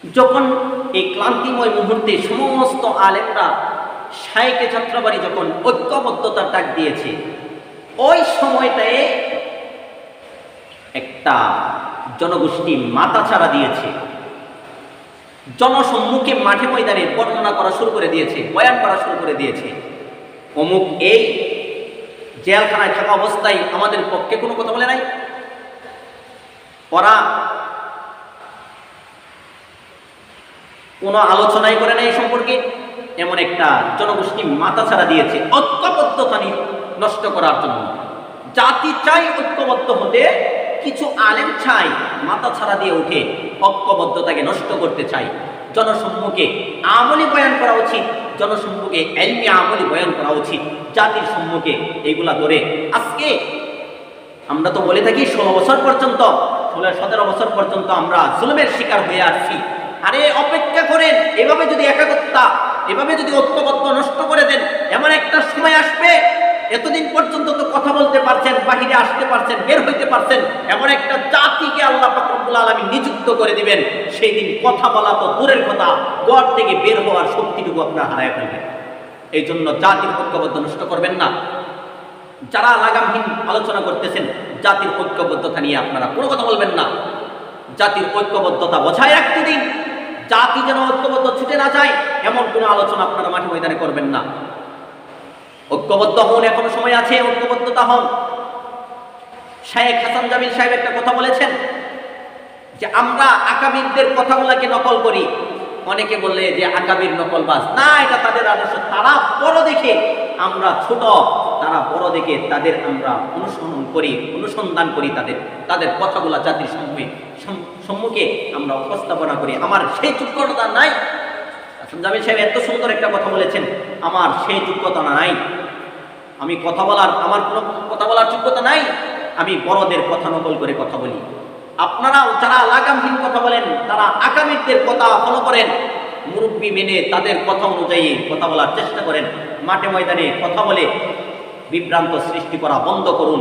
যখন এই ক্লান্তিময় মুহূর্তে সমস্ত আলেমরা শায়েখে যাত্রাবাড়ি যখন ঐক্যবদ্ধতার ডাক দিয়েছে, ওই সময়টায় একটা জনগোষ্ঠী মাথাছাড়া দিয়েছে, জনসম্মুখে মাঠে ময়দানে বর্ণনা করা শুরু করে দিয়েছে, বয়ান করা শুরু করে দিয়েছে। অমুক এই জেলখানায় থাকা অবস্থায় আমাদের পক্ষে কোনো কথা বলে নাই, ওরা কোনো আলোচনাই করে নাই এই সম্পর্কে। এমন একটা জনগোষ্ঠী মাথাছাড়া দিয়েছে ঐক্যবদ্ধতা নষ্ট করার জন্য। জাতি চাই ঐক্যবদ্ধ হতে, কিছু আলেম চাই মাথাছাড়া দিয়ে উঠে ঐক্যবদ্ধতাকে নষ্ট করতে চাই। জনসম্মুখে আমলি বয়ান করা উচিত, জনসম্মুখে এলমি আমলি বয়ান করা উচিত, জাতির সম্মুখে এইগুলা ধরে। আজকে আমরা তো বলে থাকি 16 বছর পর্যন্ত, 16-17 বছর পর্যন্ত আমরা জুলুমের শিকার হয়ে আসছি। আরে অপেক্ষা করেন, এভাবে যদি একাগ্রতা, এভাবে যদি ঐক্যবদ্ধ নষ্ট করে দেন, এমন একটা সময় আসবে, এতদিন পর্যন্ত তো কথা বলতে পারছেন, বাহিরে আসতে পারছেন, বের হইতে পারছেন, এমন একটা জাতিকে আল্লাহ পাক রব্বুল আলামিন নিযুক্ত করে দিবেন, সেই দিন কথা বলা তো দূরের কথা, ঘর থেকে বের হওয়ার শক্তিটুকু আপনারা হারায় ফেলবেন। এই জন্য জাতির ঐক্যবদ্ধ নষ্ট করবেন না। যারা লাগামহীন আলোচনা করতেছেন, জাতির ঐক্যবদ্ধতা নিয়ে আপনারা কোনো কথা বলবেন না। জাতির ঐক্যবদ্ধতা বজায় রাখতে দিন, জাতি যেন ঐক্যবদ্ধ ছুটে না যায়, এমন কোনো আলোচনা আপনারা মাঠে ময়দানে করবেন না। ঐক্যবদ্ধ হন, এখনো সময় আছে, ঐক্যবদ্ধতা হন। শায়েখ হাসান জামিল সাহেব একটা কথা বলেছেন যে আমরা আকাবিরদের কথাগুলোকে নকল করি। অনেকে বললে যে আকাবির নকলবাজ, না, এটা তাদের আদর্শ, তারা বড় দেখে আমরা ছোট, তারা বড় দেখে তাদের আমরা অনুসরণ করি, অনুসন্ধান করি, তাদের কথাগুলা জাতির সম্মুখে আমরা উপস্থাপনা করি। আমার সেই যোগ্যতা নাই। হাসান জামিল সাহেব এত সুন্দর একটা কথা বলেছেন, আমার সেই যোগ্যতা নাই, আমি কথা বলার, আমার কোনো কথা বলার যোগ্যতা নাই, আমি বড়দের কথা নকল করে কথা বলি। আপনারা যারা লাগামহীন কথা বলেন, তারা আকাবিরদের কথা ফলো করেন, মুরব্বী মেনে তাদের কথা অনুযায়ী কথা বলার চেষ্টা করেন। মাঠে ময়দানে কথা বলে বিভ্রান্ত সৃষ্টি করা বন্ধ করুন।